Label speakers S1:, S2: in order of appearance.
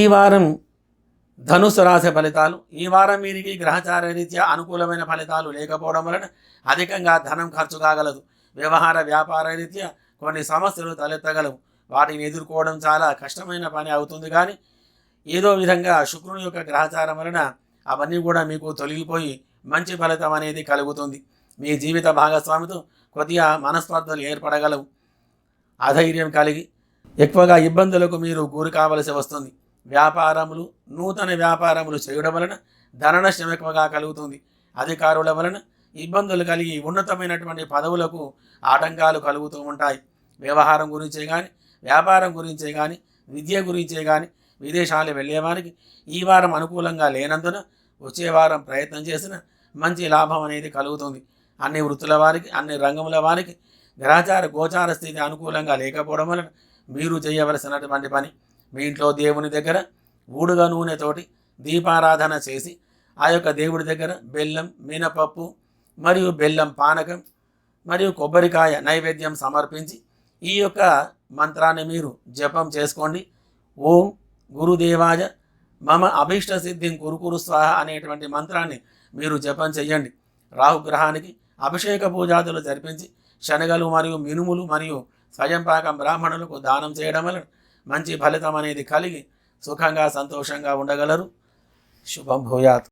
S1: ఈ వారం ధనుసు రాశి ఫలితాలు. ఈ వారం వీరికి గ్రహచార రీత్యా అనుకూలమైన ఫలితాలు లేకపోవడం వలన అధికంగా ధనం ఖర్చు కాగలదు. వ్యవహార వ్యాపార రీత్యా కొన్ని సమస్యలు తలెత్తగలవు. వాటిని ఎదుర్కోవడం చాలా కష్టమైన పని అవుతుంది. కానీ ఏదో విధంగా శుక్రుని యొక్క గ్రహచారం వలన అవన్నీ కూడా మీకు తొలగిపోయి మంచి ఫలితం అనేది కలుగుతుంది. మీ జీవిత భాగస్వామితో కొద్దిగా మనస్పర్ధలు ఏర్పడగలవు. అధైర్యం కలిగి ఎక్కువగా ఇబ్బందులకు మీరు గురి కావలసి వస్తుంది. వ్యాపారములు, నూతన వ్యాపారములు చేయడం వలన ధన నష్టం ఎక్కువగా కలుగుతుంది. అధికారుల వలన ఇబ్బందులు కలిగి ఉన్నతమైనటువంటి పదవులకు ఆటంకాలు కలుగుతూ ఉంటాయి. వ్యవహారం గురించే కానీ, వ్యాపారం గురించే కానీ, విద్య గురించే కానీ విదేశాలు వెళ్ళేవారికి ఈ వారం అనుకూలంగా లేనందున వచ్చే వారం ప్రయత్నం చేసిన మంచి లాభం అనేది కలుగుతుంది. అన్ని వృత్తుల వారికి, అన్ని రంగముల వారికి గ్రహచార గోచార స్థితి అనుకూలంగా లేకపోవడం వలన మీరు చేయవలసినటువంటి పని, మీ ఇంట్లో దేవుని దగ్గర ఊడుగ నూనెతోటి దీపారాధన చేసి ఆ యొక్క దేవుడి దగ్గర బెల్లం, మినపప్పు మరియు బెల్లం పానకం మరియు కొబ్బరికాయ నైవేద్యం సమర్పించి ఈ యొక్క మంత్రాన్ని మీరు జపం చేసుకోండి. ఓం గురుదేవాయ మమ అభీష్ట సిద్ధిం కురుకురు స్వాహ అనేటువంటి మంత్రాన్ని మీరు జపం చెయ్యండి. రాహుగ్రహానికి అభిషేక పూజాదులు జరిపించి శనగలు మరియు మినుములు మరియు స్వయంపాకం బ్రాహ్మణులకు దానం చేయడం వలన మంచి ఫలితం అనేది కలిగి సుఖంగా సంతోషంగా ఉండగలరు. శుభం భూయాత్.